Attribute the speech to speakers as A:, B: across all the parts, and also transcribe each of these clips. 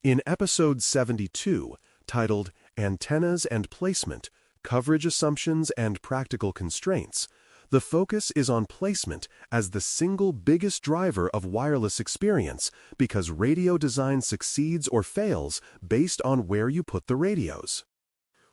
A: In episode 72, titled Antennas and Placement, Coverage Assumptions and Practical Constraints, the focus is on placement as the single biggest driver of wireless experience because radio design succeeds or fails based on where you put the radios.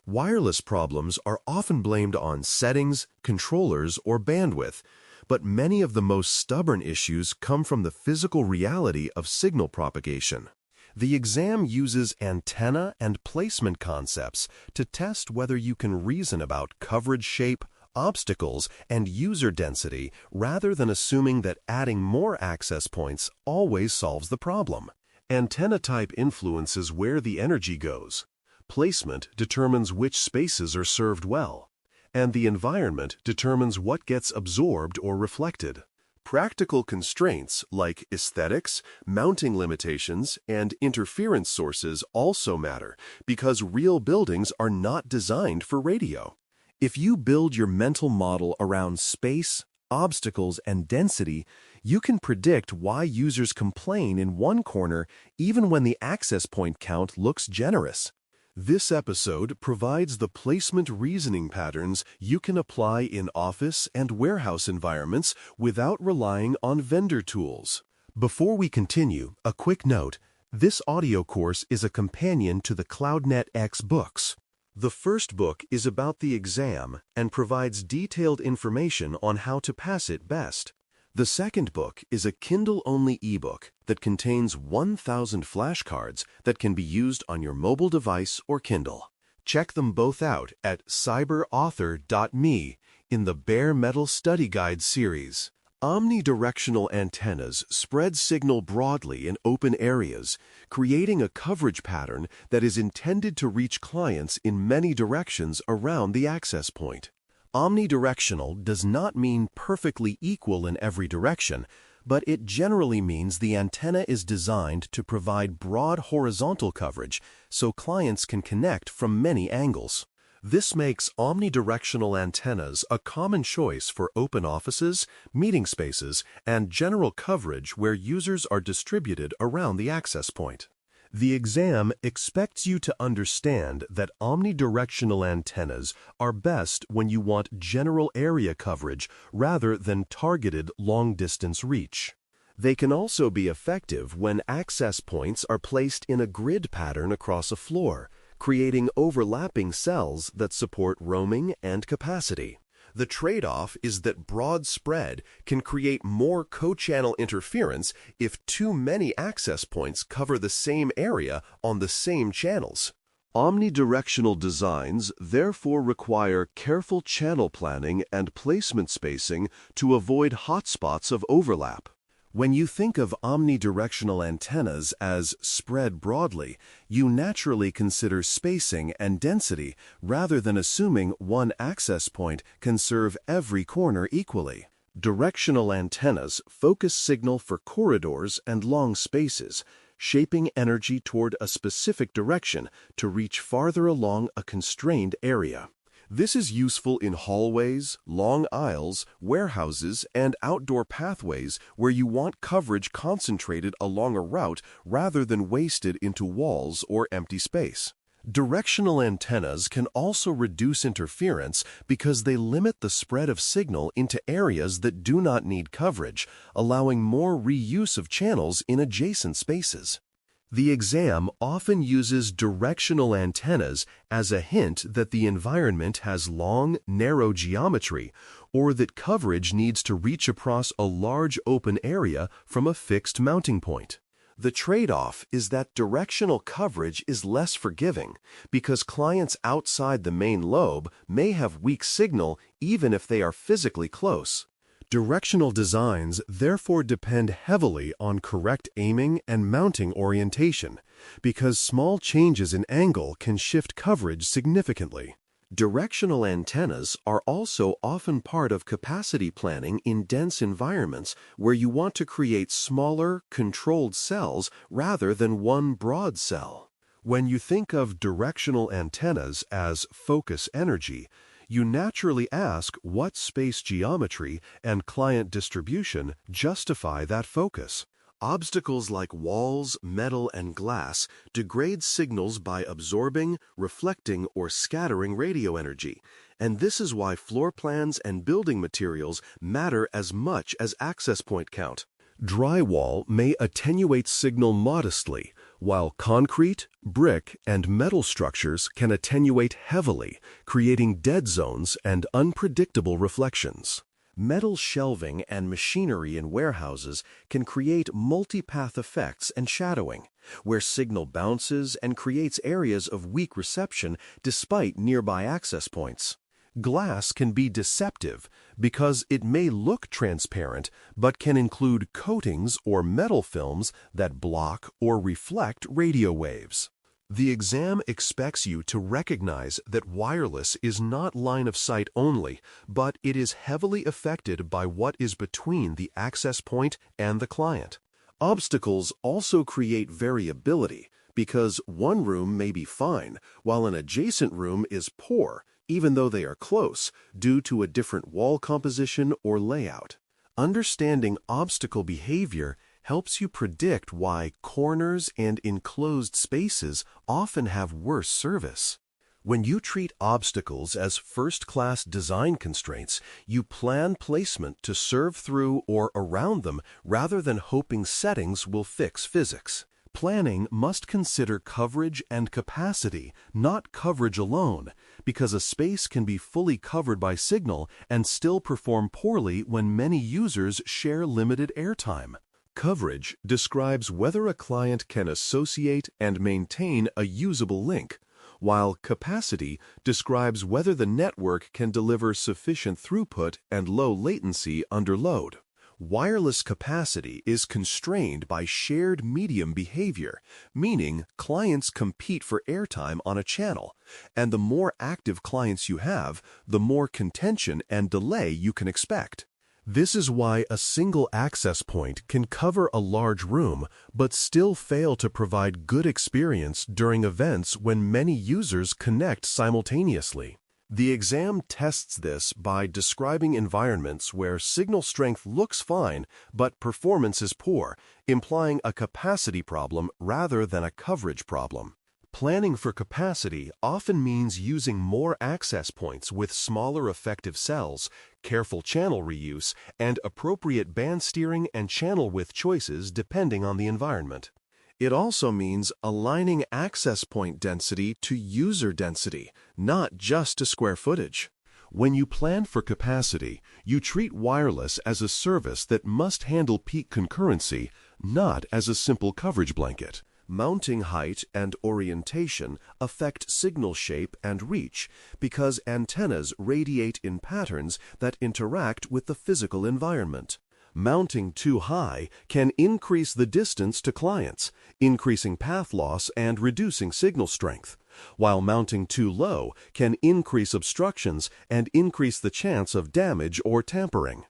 A: Wireless problems are often blamed on settings, controllers, or bandwidth, but many of the most stubborn issues come from the physical reality of signal propagation. The exam uses antenna and placement concepts to test whether you can reason about coverage shape, obstacles, and user density rather than assuming that adding more access points always solves the problem. Antenna type influences where the energy goes. Placement determines which spaces are served well, and the environment determines what gets absorbed or reflected. Practical constraints like aesthetics, mounting limitations, and interference sources also matter because real buildings are not designed for radio. If you build your mental model around space, obstacles, and density, you can predict why users complain in one corner even when the access point count looks generous. This episode provides the placement reasoning patterns you can apply in office and warehouse environments without relying on vendor tools. Before we continue, a quick note: this audio course is a companion to the CloudNetX books. The first book is about the exam and provides detailed information on how to pass it best. The second book is a Kindle-only ebook that contains 1,000 flashcards that can be used on your mobile device or Kindle. Check them both out at cyberauthor.me in the Bare Metal Study Guide series. Omnidirectional antennas spread signal broadly in open areas, creating a coverage pattern that is intended to reach clients in many directions around the access point. Omnidirectional does not mean perfectly equal in every direction, but it generally means the antenna is designed to provide broad horizontal coverage so clients can connect from many angles. This makes omnidirectional antennas a common choice for open offices, meeting spaces, and general coverage where users are distributed around the access point. The exam expects you to understand that omnidirectional antennas are best when you want general area coverage rather than targeted long-distance reach. They can also be effective when access points are placed in a grid pattern across a floor, creating overlapping cells that support roaming and capacity. The trade-off is that broad spread can create more co-channel interference if too many access points cover the same area on the same channels. Omnidirectional designs therefore require careful channel planning and placement spacing to avoid hotspots of overlap. When you think of omnidirectional antennas as spread broadly, you naturally consider spacing and density rather than assuming one access point can serve every corner equally. Directional antennas focus signal for corridors and long spaces, shaping energy toward a specific direction to reach farther along a constrained area. This is useful in hallways, long aisles, warehouses, and outdoor pathways where you want coverage concentrated along a route rather than wasted into walls or empty space. Directional antennas can also reduce interference because they limit the spread of signal into areas that do not need coverage, allowing more reuse of channels in adjacent spaces. The exam often uses directional antennas as a hint that the environment has long, narrow geometry, or that coverage needs to reach across a large open area from a fixed mounting point. The trade-off is that directional coverage is less forgiving because clients outside the main lobe may have weak signal even if they are physically close. Directional designs therefore depend heavily on correct aiming and mounting orientation, because small changes in angle can shift coverage significantly. Directional antennas are also often part of capacity planning in dense environments where you want to create smaller, controlled cells rather than one broad cell. When you think of directional antennas as focus energy, you naturally ask what space geometry and client distribution justify that focus. Obstacles like walls, metal, and glass degrade signals by absorbing, reflecting, or scattering radio energy, and this is why floor plans and building materials matter as much as access point count. Drywall may attenuate signal modestly, while concrete, brick, and metal structures can attenuate heavily, creating dead zones and unpredictable reflections. Metal shelving and machinery in warehouses can create multipath effects and shadowing, where signal bounces and creates areas of weak reception despite nearby access points. Glass can be deceptive because it may look transparent but can include coatings or metal films that block or reflect radio waves. The exam expects you to recognize that wireless is not line of sight only, but it is heavily affected by what is between the access point and the client. Obstacles also create variability because one room may be fine while an adjacent room is poor, even though they are close, due to a different wall composition or layout. Understanding obstacle behavior helps you predict why corners and enclosed spaces often have worse service. When you treat obstacles as first-class design constraints, you plan placement to serve through or around them rather than hoping settings will fix physics. Planning must consider coverage and capacity, not coverage alone, because a space can be fully covered by signal and still perform poorly when many users share limited airtime. Coverage describes whether a client can associate and maintain a usable link, while capacity describes whether the network can deliver sufficient throughput and low latency under load. Wireless capacity is constrained by shared medium behavior, meaning clients compete for airtime on a channel, and the more active clients you have, the more contention and delay you can expect. This is why a single access point can cover a large room but still fail to provide good experience during events when many users connect simultaneously. The exam tests this by describing environments where signal strength looks fine but performance is poor, implying a capacity problem rather than a coverage problem. Planning for capacity often means using more access points with smaller effective cells, careful channel reuse, and appropriate band steering and channel width choices depending on the environment. It also means aligning access point density to user density, not just to square footage. When you plan for capacity, you treat wireless as a service that must handle peak concurrency, not as a simple coverage blanket. Mounting height and orientation affect signal shape and reach because antennas radiate in patterns that interact with the physical environment. Mounting too high can increase the distance to clients, increasing path loss and reducing signal strength, while mounting too low can increase obstructions and increase the chance of damage or tampering.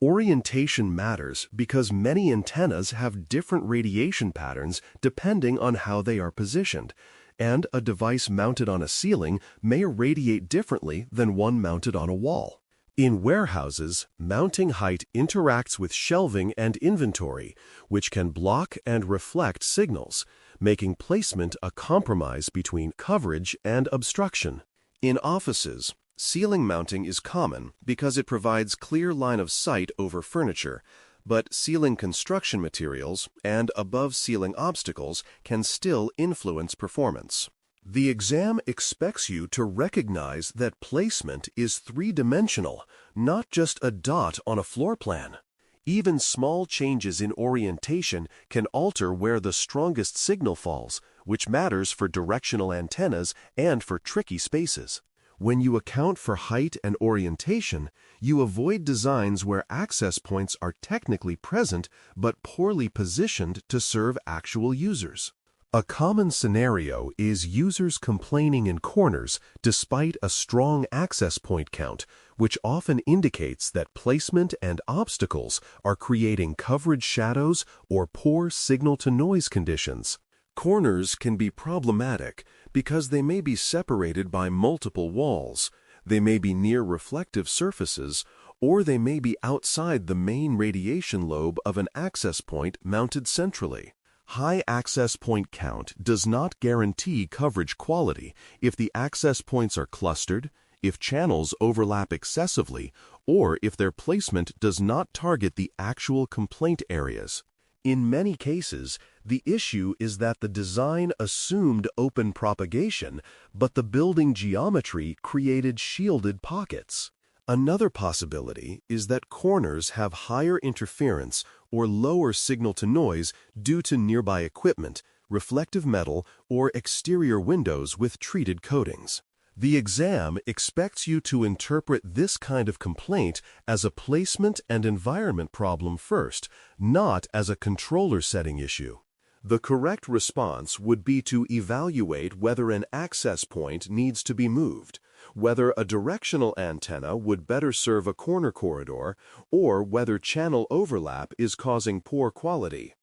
A: Orientation matters because many antennas have different radiation patterns depending on how they are positioned, and a device mounted on a ceiling may radiate differently than one mounted on a wall. In warehouses, mounting height interacts with shelving and inventory, which can block and reflect signals, making placement a compromise between coverage and obstruction. In offices, ceiling mounting is common because it provides clear line of sight over furniture, but ceiling construction materials and above-ceiling obstacles can still influence performance. The exam expects you to recognize that placement is three-dimensional, not just a dot on a floor plan. Even small changes in orientation can alter where the strongest signal falls, which matters for directional antennas and for tricky spaces. When you account for height and orientation, you avoid designs where access points are technically present but poorly positioned to serve actual users. A common scenario is users complaining in corners despite a strong access point count, which often indicates that placement and obstacles are creating coverage shadows or poor signal-to-noise conditions. Corners can be problematic because they may be separated by multiple walls. They may be near reflective surfaces, or they may be outside the main radiation lobe of an access point mounted centrally. High access point count does not guarantee coverage quality if the access points are clustered, if channels overlap excessively, or if their placement does not target the actual complaint areas. In many cases, the issue is that the design assumed open propagation, but the building geometry created shielded pockets. Another possibility is that corners have higher interference or lower signal-to-noise due to nearby equipment, reflective metal, or exterior windows with treated coatings. The exam expects you to interpret this kind of complaint as a placement and environment problem first, not as a controller setting issue. The correct response would be to evaluate whether an access point needs to be moved, whether a directional antenna would better serve a corner corridor, or whether channel overlap is causing poor quality.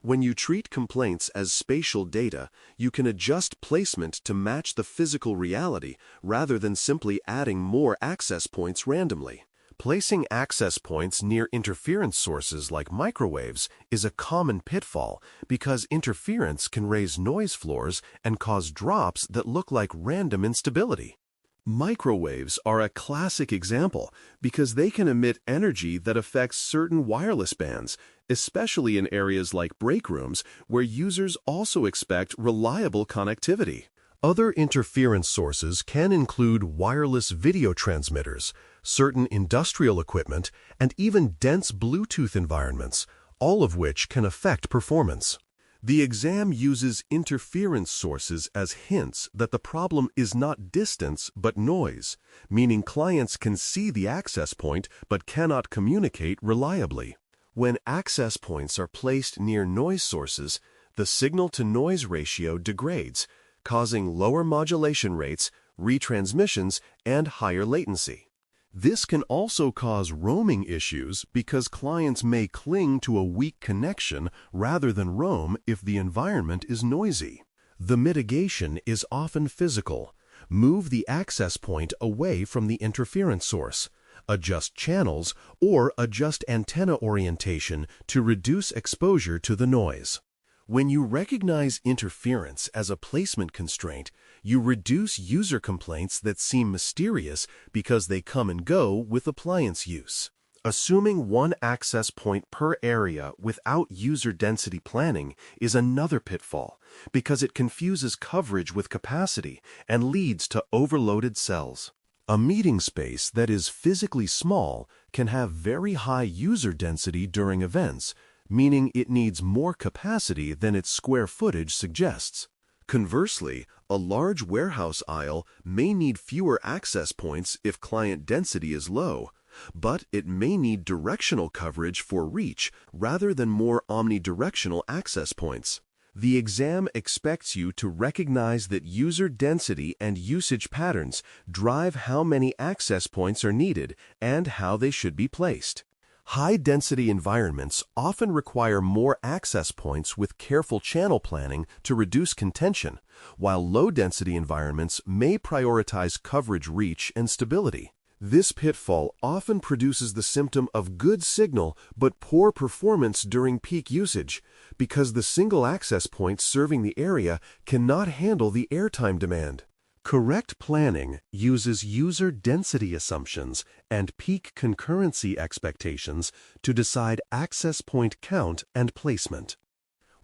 A: When you treat complaints as spatial data, you can adjust placement to match the physical reality rather than simply adding more access points randomly. Placing access points near interference sources like microwaves is a common pitfall because interference can raise noise floors and cause drops that look like random instability. Microwaves are a classic example because they can emit energy that affects certain wireless bands, especially in areas like break rooms where users also expect reliable connectivity. Other interference sources can include wireless video transmitters, certain industrial equipment, and even dense Bluetooth environments, all of which can affect performance. The exam uses interference sources as hints that the problem is not distance but noise, meaning clients can see the access point but cannot communicate reliably. When access points are placed near noise sources, the signal-to-noise ratio degrades, causing lower modulation rates, retransmissions, and higher latency. This can also cause roaming issues because clients may cling to a weak connection rather than roam if the environment is noisy. The mitigation is often physical. Move the access point away from the interference source, adjust channels, or adjust antenna orientation to reduce exposure to the noise. When you recognize interference as a placement constraint, you reduce user complaints that seem mysterious because they come and go with appliance use. Assuming one access point per area without user density planning is another pitfall because it confuses coverage with capacity and leads to overloaded cells. A meeting space that is physically small can have very high user density during events, meaning it needs more capacity than its square footage suggests. Conversely, a large warehouse aisle may need fewer access points if client density is low, but it may need directional coverage for reach rather than more omnidirectional access points. The exam expects you to recognize that user density and usage patterns drive how many access points are needed and how they should be placed. High-density environments often require more access points with careful channel planning to reduce contention, while low-density environments may prioritize coverage reach and stability. This pitfall often produces the symptom of good signal but poor performance during peak usage because the single access point serving the area cannot handle the airtime demand. Correct planning uses user density assumptions and peak concurrency expectations to decide access point count and placement.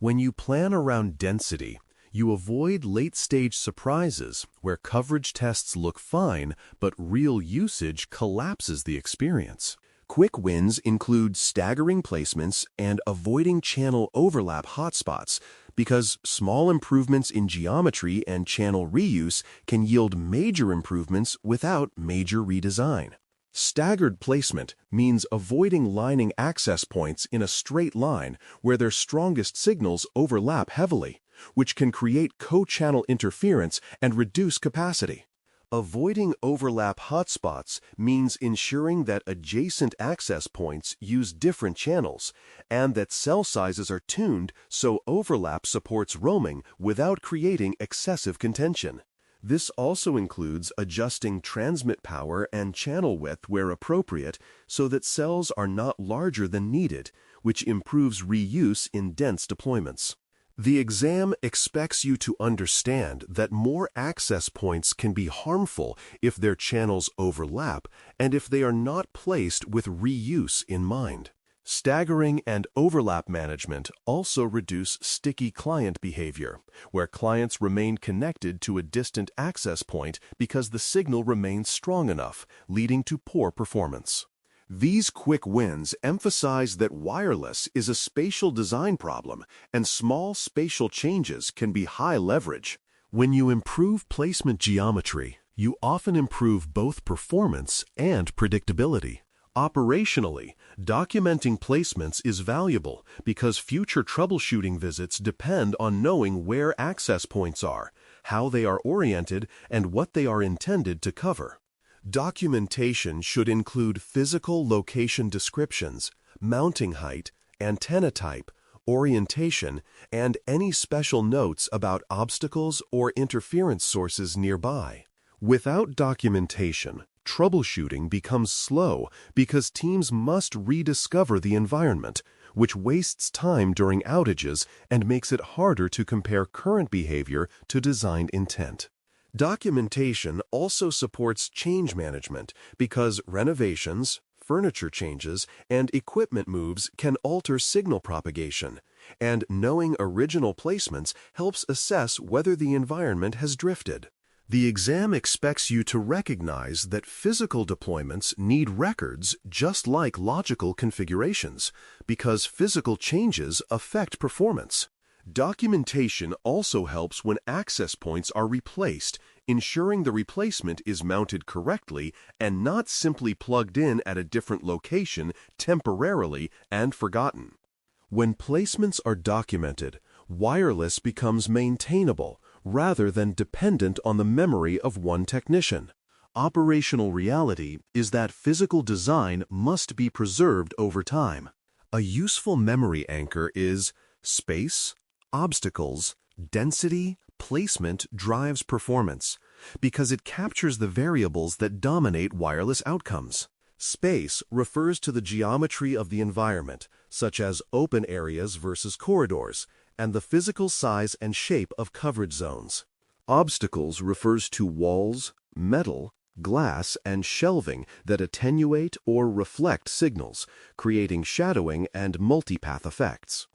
A: When you plan around density, you avoid late-stage surprises where coverage tests look fine but real usage collapses the experience. Quick wins include staggering placements and avoiding channel overlap hotspots because small improvements in geometry and channel reuse can yield major improvements without major redesign. Staggered placement means avoiding lining access points in a straight line where their strongest signals overlap heavily, which can create co-channel interference and reduce capacity. Avoiding overlap hotspots means ensuring that adjacent access points use different channels and that cell sizes are tuned so overlap supports roaming without creating excessive contention. This also includes adjusting transmit power and channel width where appropriate so that cells are not larger than needed, which improves reuse in dense deployments. The exam expects you to understand that more access points can be harmful if their channels overlap and if they are not placed with reuse in mind. Staggering and overlap management also reduce sticky client behavior, where clients remain connected to a distant access point because the signal remains strong enough, leading to poor performance. These quick wins emphasize that wireless is a spatial design problem, and small spatial changes can be high leverage. When you improve placement geometry, you often improve both performance and predictability. Operationally, documenting placements is valuable because future troubleshooting visits depend on knowing where access points are, how they are oriented, and what they are intended to cover. Documentation should include physical location descriptions, mounting height, antenna type, orientation, and any special notes about obstacles or interference sources nearby. Without documentation, troubleshooting becomes slow because teams must rediscover the environment, which wastes time during outages and makes it harder to compare current behavior to design intent. Documentation also supports change management because renovations, furniture changes, and equipment moves can alter signal propagation, and knowing original placements helps assess whether the environment has drifted. The exam expects you to recognize that physical deployments need records just like logical configurations, because physical changes affect performance. Documentation also helps when access points are replaced, ensuring the replacement is mounted correctly and not simply plugged in at a different location temporarily and forgotten. When placements are documented, wireless becomes maintainable rather than dependent on the memory of one technician. Operational reality is that physical design must be preserved over time. A useful memory anchor is space, obstacles, density, placement drives performance, because it captures the variables that dominate wireless outcomes. Space refers to the geometry of the environment, such as open areas versus corridors, and the physical size and shape of coverage zones. Obstacles refers to walls, metal, glass, and shelving that attenuate or reflect signals, creating shadowing and multipath effects.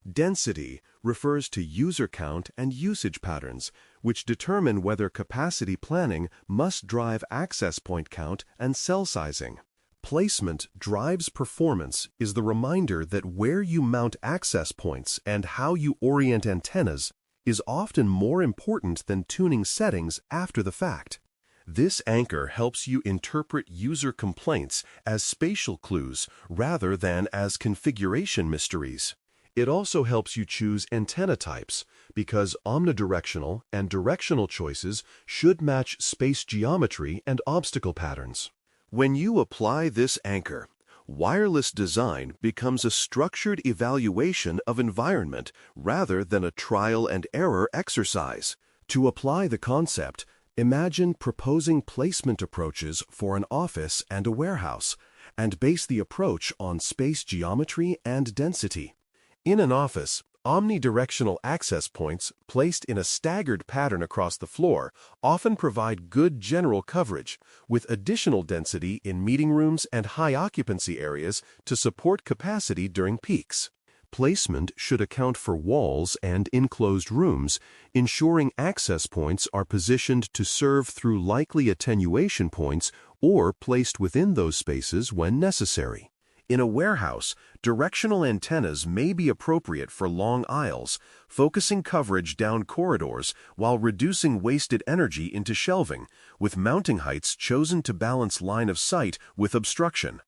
A: Density refers to user count and usage patterns, which determine whether capacity planning must drive access point count and cell sizing. Placement drives performance is the reminder that where you mount access points and how you orient antennas is often more important than tuning settings after the fact. This anchor helps you interpret user complaints as spatial clues rather than as configuration mysteries. It also helps you choose antenna types because omnidirectional and directional choices should match space geometry and obstacle patterns. When you apply this anchor, wireless design becomes a structured evaluation of environment rather than a trial and error exercise. To apply the concept, imagine proposing placement approaches for an office and a warehouse, and base the approach on space geometry and density. In an office, omnidirectional access points placed in a staggered pattern across the floor often provide good general coverage, with additional density in meeting rooms and high occupancy areas to support capacity during peaks. Placement should account for walls and enclosed rooms, ensuring access points are positioned to serve through likely attenuation points or placed within those spaces when necessary. In a warehouse, directional antennas may be appropriate for long aisles, focusing coverage down corridors while reducing wasted energy into shelving, with mounting heights chosen to balance line of sight with obstruction.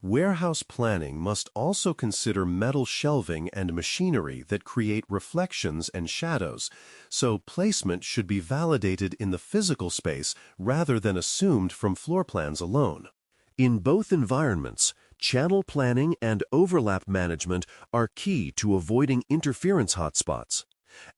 A: Warehouse planning must also consider metal shelving and machinery that create reflections and shadows, so placement should be validated in the physical space rather than assumed from floor plans alone. In both environments, channel planning and overlap management are key to avoiding interference hotspots.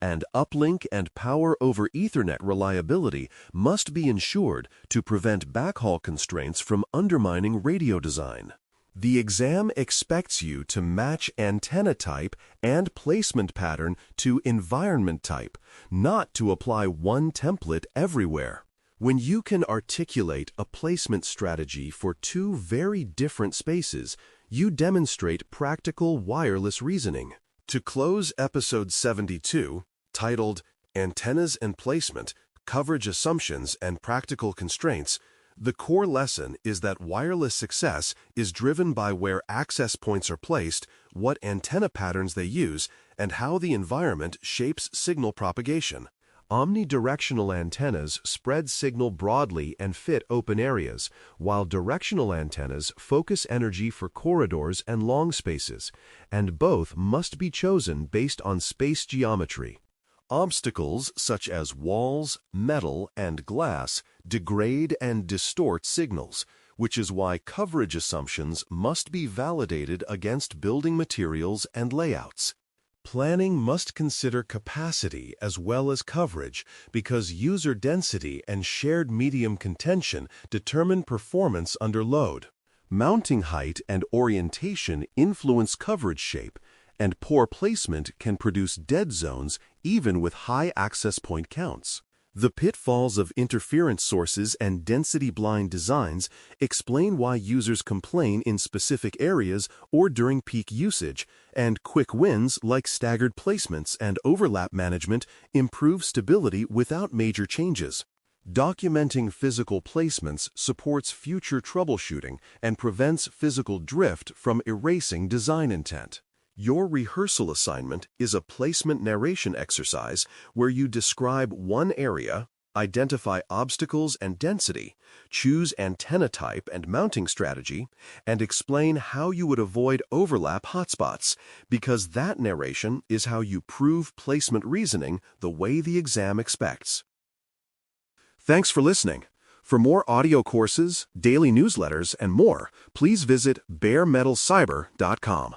A: And uplink and power over Ethernet reliability must be ensured to prevent backhaul constraints from undermining radio design. The exam expects you to match antenna type and placement pattern to environment type, not to apply one template everywhere. When you can articulate a placement strategy for two very different spaces, you demonstrate practical wireless reasoning. To close episode 72, titled Antennas and Placement, Coverage Assumptions and Practical Constraints, the core lesson is that wireless success is driven by where access points are placed, what antenna patterns they use, and how the environment shapes signal propagation. Omnidirectional antennas spread signal broadly and fit open areas, while directional antennas focus energy for corridors and long spaces, and both must be chosen based on space geometry. Obstacles such as walls, metal, and glass degrade and distort signals, which is why coverage assumptions must be validated against building materials and layouts. Planning must consider capacity as well as coverage because user density and shared medium contention determine performance under load. Mounting height and orientation influence coverage shape, and poor placement can produce dead zones even with high access point counts. The pitfalls of interference sources and density-blind designs explain why users complain in specific areas or during peak usage, and quick wins like staggered placements and overlap management improve stability without major changes. Documenting physical placements supports future troubleshooting and prevents physical drift from erasing design intent. Your rehearsal assignment is a placement narration exercise where you describe one area, identify obstacles and density, choose antenna type and mounting strategy, and explain how you would avoid overlap hotspots, because that narration is how you prove placement reasoning the way the exam expects. Thanks for listening. For more audio courses, daily newsletters, and more, please visit baremetalcyber.com.